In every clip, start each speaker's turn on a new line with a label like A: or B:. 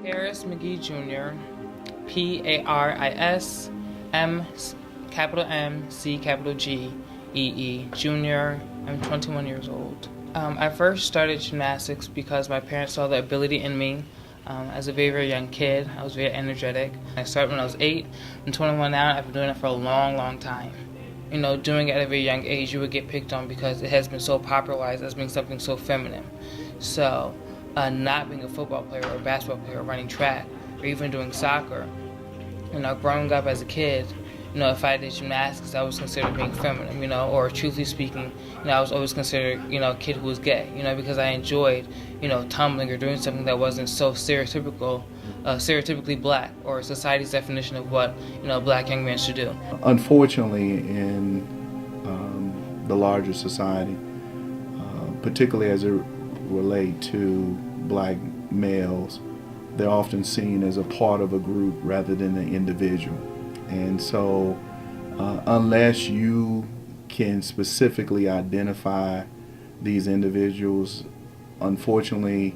A: Paris McGee Jr., Paris M, capital M, C, capital G, E, Jr. I'm 21 years old. I first started gymnastics because my parents saw the ability in me. As a very, very young kid, I was very energetic. I started when I was 8. I'm 21 now, and I've been doing it for a long, long time. You know, doing it at a very young age, you would get picked on because it has been so popularized as being something so feminine. So, not being a football player or a basketball player or running track or even doing soccer, you know, growing up as a kid, you know, if I did gymnastics, I was considered being feminine, you know, or truthfully speaking, you know, I was always considered, you know, a kid who was gay, you know, because I enjoyed, you know, tumbling or doing something that wasn't so stereotypically black or society's definition of what, you know, black young men should do.
B: Unfortunately, in the larger society, particularly as it relates to black males, they're often seen as a part of a group rather than an individual. And so unless you can specifically identify these individuals, unfortunately,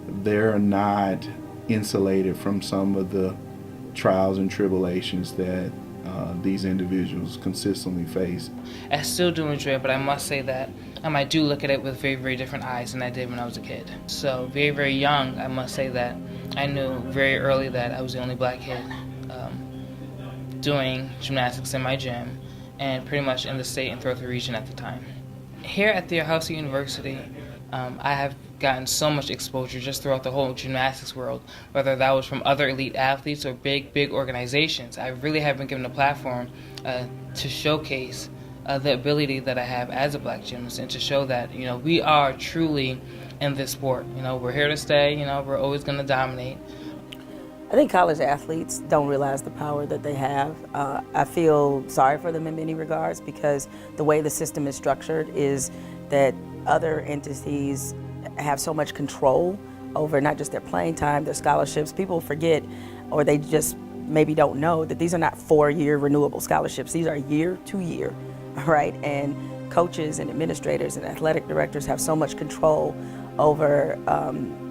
B: they're not insulated from some of the trials and tribulations that these individuals consistently face.
A: I still do enjoy it, but I must say that I do look at it with very, very different eyes than I did when I was a kid. So very, very young, I must say that I knew very early that I was the only black kid doing gymnastics in my gym and pretty much in the state and throughout the region at the time. Here at Théohausser University, I have gotten so much exposure just throughout the whole gymnastics world, whether that was from other elite athletes or big, big organizations. I really have been given a platform to showcase the ability that I have as a black gymnast and to show that, you know, we are truly in this sport. You know, we're here to stay, you know, we're always going to dominate.
C: I think college athletes don't realize the power that they have. I feel sorry for them in many regards because the way the system is structured is that other entities have so much control over not just their playing time, their scholarships. People forget, or they just maybe don't know, that these are not 4-year renewable scholarships. These are year to year, right? And coaches and administrators and athletic directors have so much control over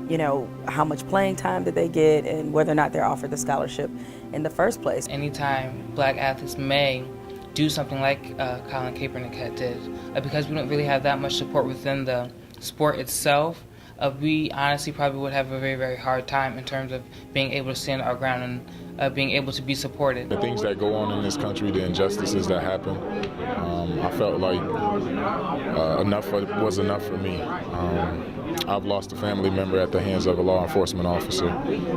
C: you know, how much playing time that they get and whether or not they're offered the scholarship in the first place.
A: Anytime black athletes may do something like Colin Kaepernick did, because we don't really have that much support within the sport itself, we honestly probably would have a very, very hard time in terms of being able to stand our ground and being able to be supported.
D: The things that go on in this country, the injustices that happen, I felt like enough was enough for me. I've lost a family member at the hands of a law enforcement officer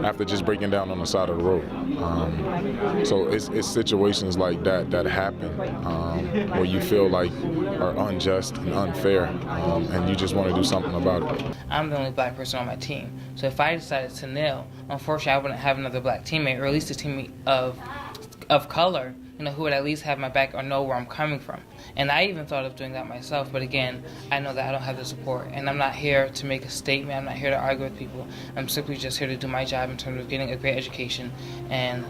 D: after just breaking down on the side of the road. So it's situations like that that happen where you feel like are unjust and unfair, and you just want to do something about it.
A: I'm the only black person on my team, so if I decided to kneel, unfortunately I wouldn't have another black teammate, or at least a teammate of color, you know, who would at least have my back or know where I'm coming from. And I even thought of doing that myself, but again, I know that I don't have the support, and I'm not here to make a statement, I'm not here to argue with people. I'm simply just here to do my job in terms of getting a great education and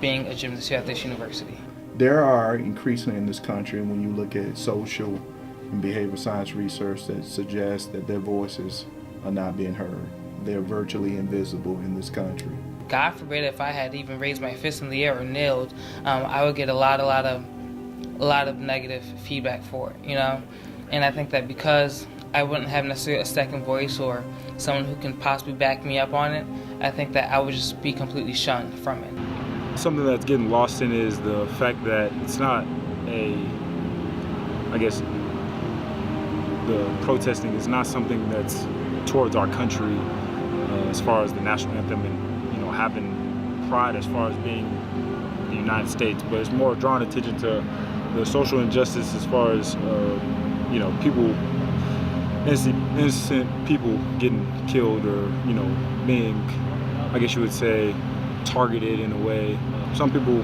A: being a gymnast here at this university.
B: There are increasingly in this country, when you look at social and behavioral science research, that suggests that their voices are not being heard. They're virtually invisible in this country.
A: God forbid if I had even raised my fist in the air or kneeled, I would get a lot of negative feedback for it, you know. And I think that because I wouldn't have necessarily a second voice or someone who can possibly back me up on it, I think that I would just be completely shunned from it.
E: Something that's getting lost in is the fact that it's not I guess the protesting is not something that's towards our country as far as the national anthem and, you know, having pride as far as being the United States, but it's more drawing attention to the social injustice as far as, you know, people, innocent people getting killed or, you know, being, I guess you would say, targeted in a way. Some people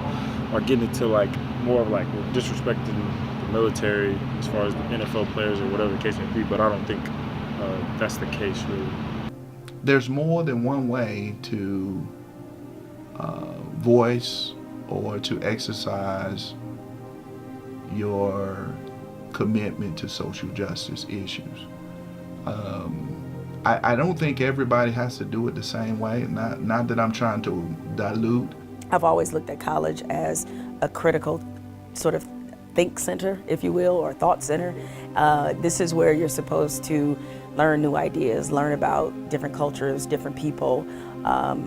E: are getting into like more of like disrespecting the military as far as the NFL players or whatever the case may be, but I don't think that's the case really.
B: There's more than one way to voice or to exercise your commitment to social justice issues. I don't think everybody has to do it the same way. Not that I'm trying to dilute.
C: I've always looked at college as a critical sort of think center, if you will, or thought center. This is where you're supposed to learn new ideas, learn about different cultures, different people.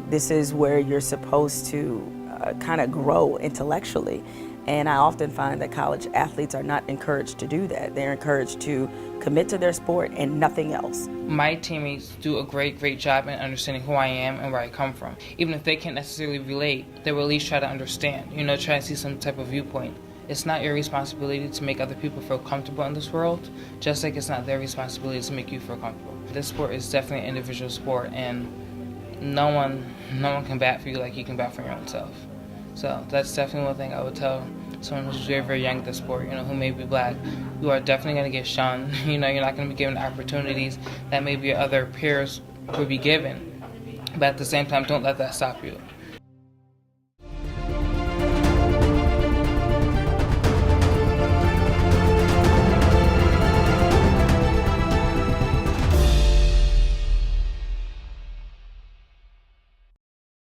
C: This is where you're supposed to kind of grow intellectually. And I often find that college athletes are not encouraged to do that. They're encouraged to commit to their sport and nothing else.
A: My teammates do a great job in understanding who I am and where I come from. Even if they can't necessarily relate, they will at least try to understand, try to see some type of viewpoint. It's not your responsibility to make other people feel comfortable in this world, just like it's not their responsibility to make you feel comfortable. This sport is definitely an individual sport, and no one can bat for you like you can bat for your own self. So that's definitely one thing I would tell someone who's very young at the sport, who may be black. You are definitely going to get shunned. You're not going to be given the opportunities that maybe your other peers would be given. But at the same time, don't let that stop you.